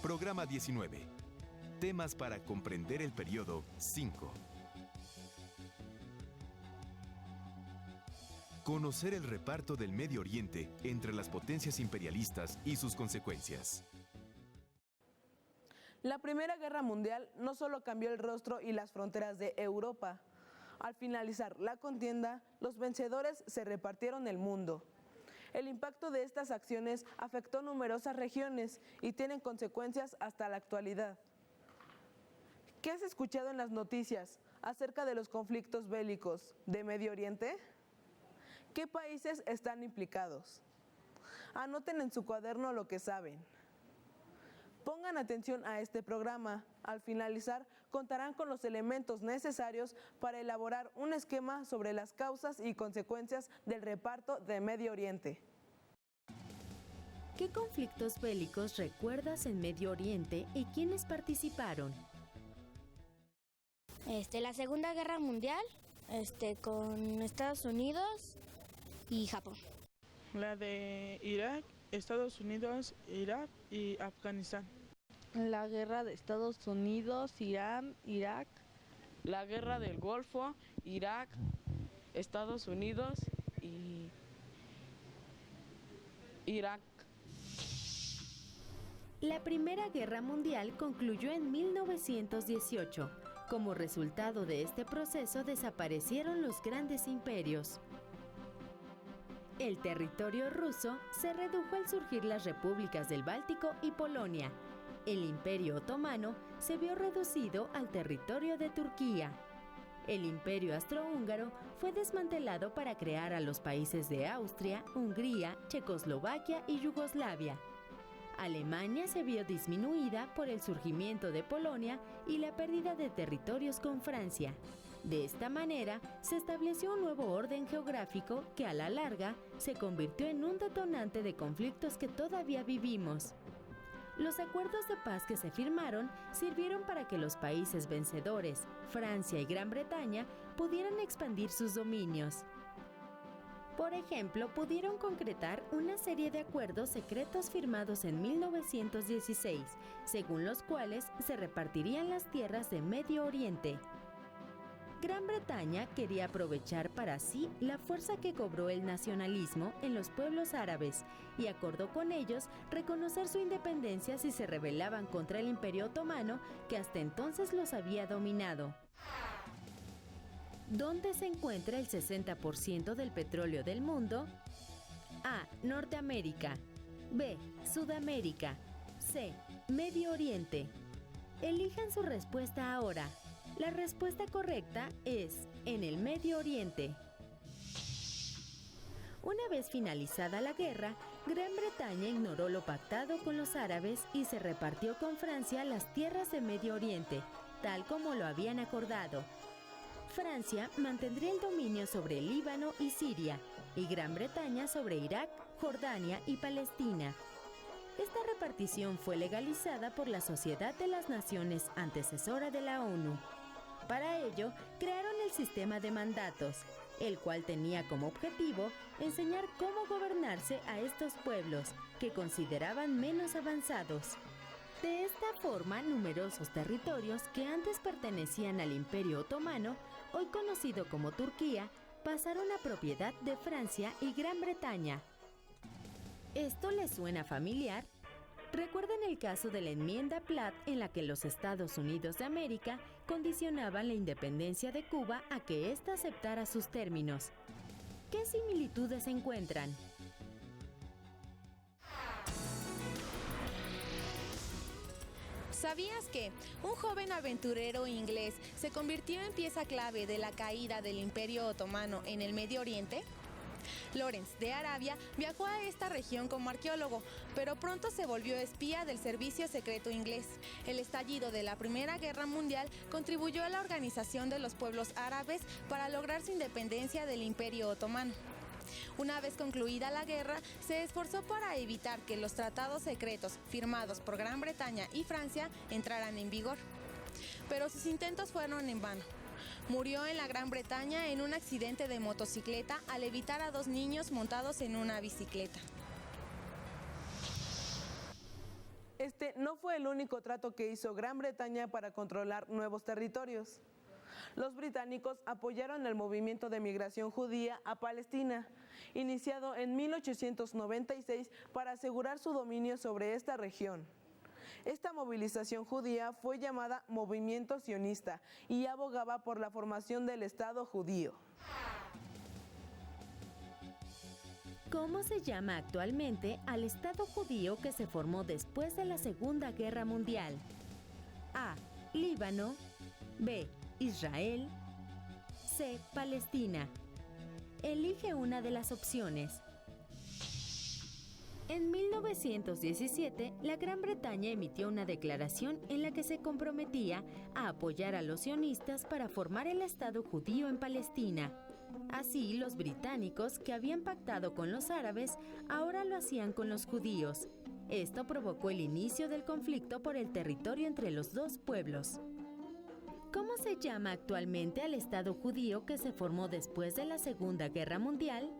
Programa 19. Temas para comprender el periodo 5. Conocer el reparto del Medio Oriente entre las potencias imperialistas y sus consecuencias. La Primera Guerra Mundial no solo cambió el rostro y las fronteras de Europa. Al finalizar la contienda, los vencedores se repartieron el mundo. El impacto de estas acciones afectó numerosas regiones y tienen consecuencias hasta la actualidad. ¿Qué has escuchado en las noticias acerca de los conflictos bélicos de Medio Oriente? ¿Qué países están implicados? Anoten en su cuaderno lo que saben. Pongan atención a este programa. Al finalizar, contarán con los elementos necesarios para elaborar un esquema sobre las causas y consecuencias del reparto de Medio Oriente. ¿Qué conflictos bélicos recuerdas en Medio Oriente y quiénes participaron? La Segunda Guerra Mundial, con Estados Unidos y Japón. La de Irak, Estados Unidos, Irak y Afganistán. La guerra de Estados Unidos, Irán, Irak. La guerra del Golfo, Irak, Estados Unidos y Irak. La Primera Guerra Mundial concluyó en 1918. Como resultado de este proceso desaparecieron los grandes imperios. El territorio ruso se redujo al surgir las repúblicas del Báltico y Polonia. El Imperio Otomano se vio reducido al territorio de Turquía. El Imperio Austrohúngaro fue desmantelado para crear a los países de Austria, Hungría, Checoslovaquia y Yugoslavia. Alemania se vio disminuida por el surgimiento de Polonia y la pérdida de territorios con Francia. De esta manera, se estableció un nuevo orden geográfico que a la larga se convirtió en un detonante de conflictos que todavía vivimos. Los acuerdos de paz que se firmaron sirvieron para que los países vencedores, Francia y Gran Bretaña, pudieran expandir sus dominios. Por ejemplo, pudieron concretar una serie de acuerdos secretos firmados en 1916, según los cuales se repartirían las tierras de Medio Oriente. Gran Bretaña quería aprovechar para sí la fuerza que cobró el nacionalismo en los pueblos árabes y acordó con ellos reconocer su independencia si se rebelaban contra el Imperio Otomano, que hasta entonces los había dominado. ¿Dónde se encuentra el 60% del petróleo del mundo? A. Norteamérica. B. Sudamérica. C. Medio Oriente. Elijan su respuesta ahora. La respuesta correcta es en el Medio Oriente. Una vez finalizada la guerra, Gran Bretaña ignoró lo pactado con los árabes y se repartió con Francia las tierras de Medio Oriente, tal como lo habían acordado. Francia mantendría el dominio sobre el Líbano y Siria, y Gran Bretaña sobre Irak, Jordania y Palestina. Esta repartición fue legalizada por la Sociedad de las Naciones antecesora de la ONU. Para ello, crearon el sistema de mandatos, el cual tenía como objetivo enseñar cómo gobernarse a estos pueblos, que consideraban menos avanzados. De esta forma, numerosos territorios que antes pertenecían al Imperio Otomano, hoy conocido como Turquía, pasaron a propiedad de Francia y Gran Bretaña. ¿Esto les suena familiar? Recuerden el caso de la enmienda Platt, en la que los Estados Unidos de América condicionaban la independencia de Cuba a que ésta aceptara sus términos. ¿Qué similitudes encuentran? ¿Sabías que un joven aventurero inglés se convirtió en pieza clave de la caída del Imperio Otomano en el Medio Oriente? Lawrence de Arabia viajó a esta región como arqueólogo, pero pronto se volvió espía del servicio secreto inglés. El estallido de la Primera Guerra Mundial contribuyó a la organización de los pueblos árabes para lograr su independencia del Imperio Otomano. Una vez concluida la guerra, se esforzó para evitar que los tratados secretos firmados por Gran Bretaña y Francia entraran en vigor. Pero sus intentos fueron en vano. Murió en la Gran Bretaña en un accidente de motocicleta al evitar a 2 niños montados en una bicicleta. Este no fue el único trato que hizo Gran Bretaña para controlar nuevos territorios. Los británicos apoyaron el movimiento de migración judía a Palestina, iniciado en 1896 para asegurar su dominio sobre esta región. Esta movilización judía fue llamada Movimiento Sionista y abogaba por la formación del Estado judío. ¿Cómo se llama actualmente al Estado judío que se formó después de la Segunda Guerra Mundial? A. Líbano. B. Israel. C. Palestina. Elige una de las opciones. En 1917, la Gran Bretaña emitió una declaración en la que se comprometía a apoyar a los sionistas para formar el Estado judío en Palestina. Así, los británicos, que habían pactado con los árabes, ahora lo hacían con los judíos. Esto provocó el inicio del conflicto por el territorio entre los dos pueblos. ¿Cómo se llama actualmente al Estado judío que se formó después de la Segunda Guerra Mundial?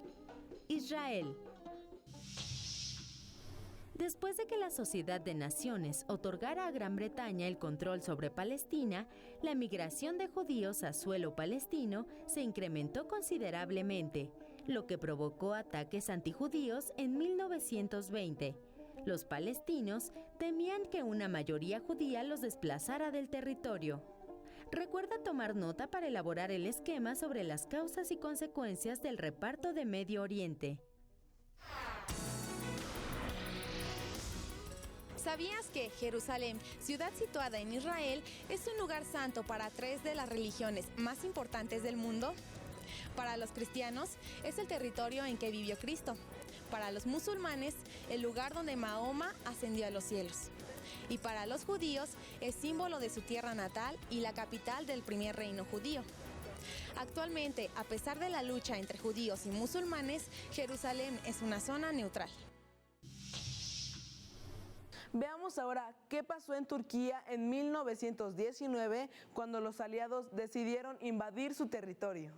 Israel. Después de que la Sociedad de Naciones otorgara a Gran Bretaña el control sobre Palestina, la migración de judíos a suelo palestino se incrementó considerablemente, lo que provocó ataques antijudíos en 1920. Los palestinos temían que una mayoría judía los desplazara del territorio. Recuerda tomar nota para elaborar el esquema sobre las causas y consecuencias del reparto de Medio Oriente. ¿Sabías que Jerusalén, ciudad situada en Israel, es un lugar santo para 3 de las religiones más importantes del mundo? Para los cristianos, es el territorio en que vivió Cristo. Para los musulmanes, el lugar donde Mahoma ascendió a los cielos. Y para los judíos, es símbolo de su tierra natal y la capital del primer reino judío. Actualmente, a pesar de la lucha entre judíos y musulmanes, Jerusalén es una zona neutral. Veamos ahora qué pasó en Turquía en 1919 cuando los aliados decidieron invadir su territorio.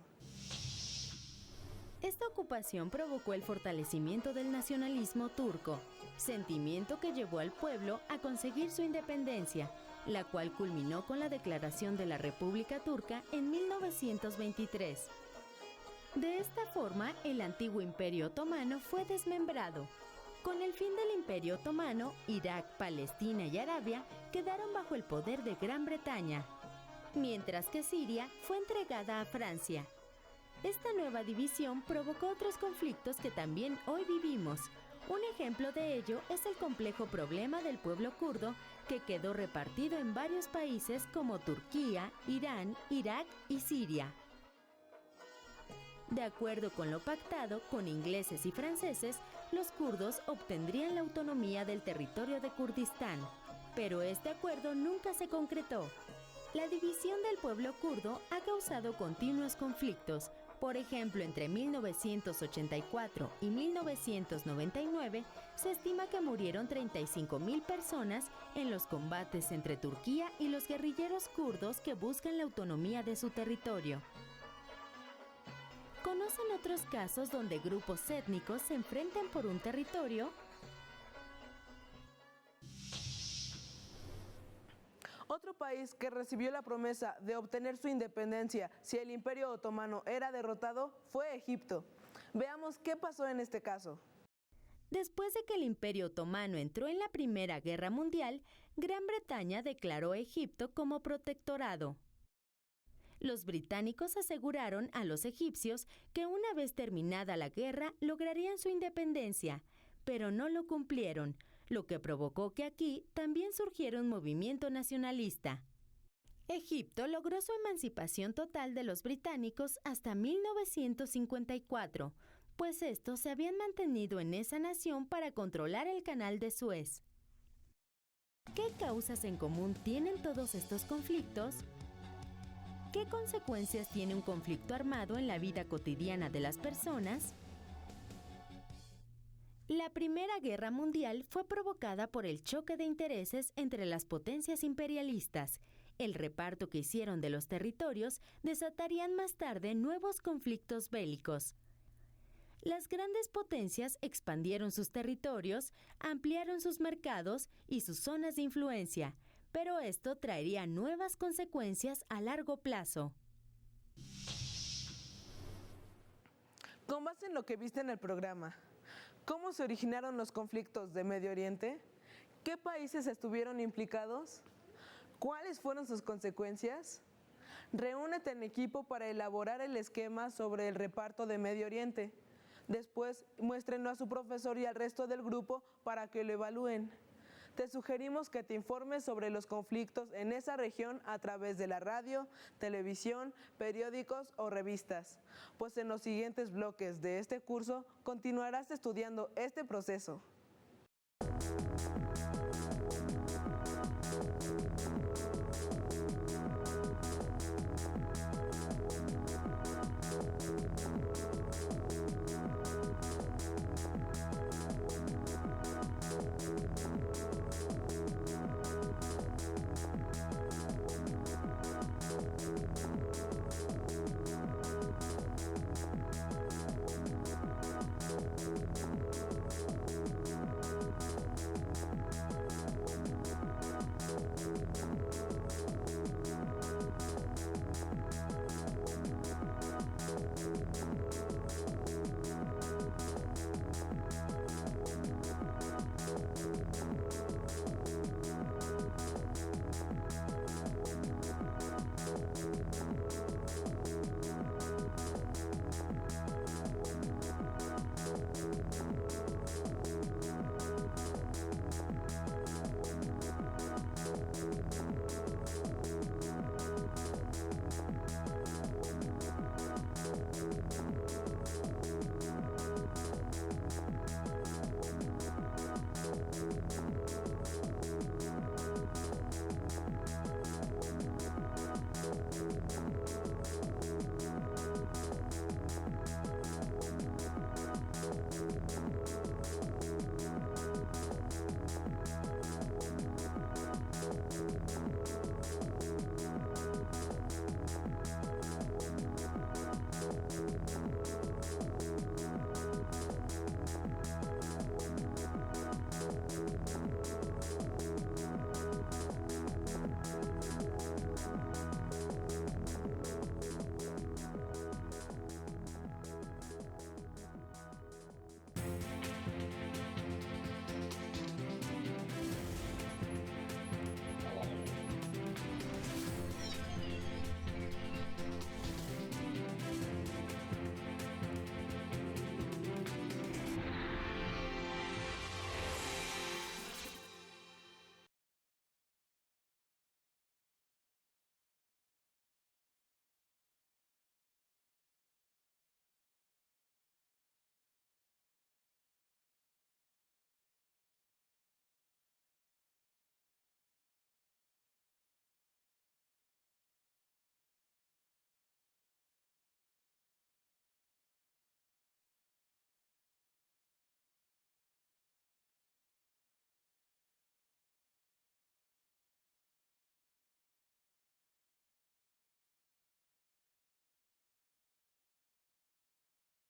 Esta ocupación provocó el fortalecimiento del nacionalismo turco, sentimiento que llevó al pueblo a conseguir su independencia, la cual culminó con la declaración de la República Turca en 1923. De esta forma, el antiguo Imperio Otomano fue desmembrado. Con el fin del Imperio Otomano, Irak, Palestina y Arabia quedaron bajo el poder de Gran Bretaña, mientras que Siria fue entregada a Francia. Esta nueva división provocó otros conflictos que también hoy vivimos. Un ejemplo de ello es el complejo problema del pueblo kurdo, que quedó repartido en varios países como Turquía, Irán, Irak y Siria. De acuerdo con lo pactado con ingleses y franceses, los kurdos obtendrían la autonomía del territorio de Kurdistán, pero este acuerdo nunca se concretó. La división del pueblo kurdo ha causado continuos conflictos. Por ejemplo, entre 1984 y 1999 se estima que murieron 35.000 personas en los combates entre Turquía y los guerrilleros kurdos que buscan la autonomía de su territorio. ¿Conocen otros casos donde grupos étnicos se enfrentan por un territorio? Otro país que recibió la promesa de obtener su independencia si el Imperio Otomano era derrotado fue Egipto. Veamos qué pasó en este caso. Después de que el Imperio Otomano entró en la Primera Guerra Mundial, Gran Bretaña declaró a Egipto como protectorado. Los británicos aseguraron a los egipcios que una vez terminada la guerra lograrían su independencia, pero no lo cumplieron, lo que provocó que aquí también surgiera un movimiento nacionalista. Egipto logró su emancipación total de los británicos hasta 1954, pues estos se habían mantenido en esa nación para controlar el canal de Suez. ¿Qué causas en común tienen todos estos conflictos? ¿Qué consecuencias tiene un conflicto armado en la vida cotidiana de las personas? La Primera Guerra Mundial fue provocada por el choque de intereses entre las potencias imperialistas. El reparto que hicieron de los territorios desatarían más tarde nuevos conflictos bélicos. Las grandes potencias expandieron sus territorios, ampliaron sus mercados y sus zonas de influencia, pero esto traería nuevas consecuencias a largo plazo. Con base en lo que viste en el programa, ¿cómo se originaron los conflictos de Medio Oriente? ¿Qué países estuvieron implicados? ¿Cuáles fueron sus consecuencias? Reúnete en equipo para elaborar el esquema sobre el reparto de Medio Oriente. Después, muéstrenlo a su profesor y al resto del grupo para que lo evalúen. Te sugerimos que te informes sobre los conflictos en esa región a través de la radio, televisión, periódicos o revistas, pues en los siguientes bloques de este curso continuarás estudiando este proceso.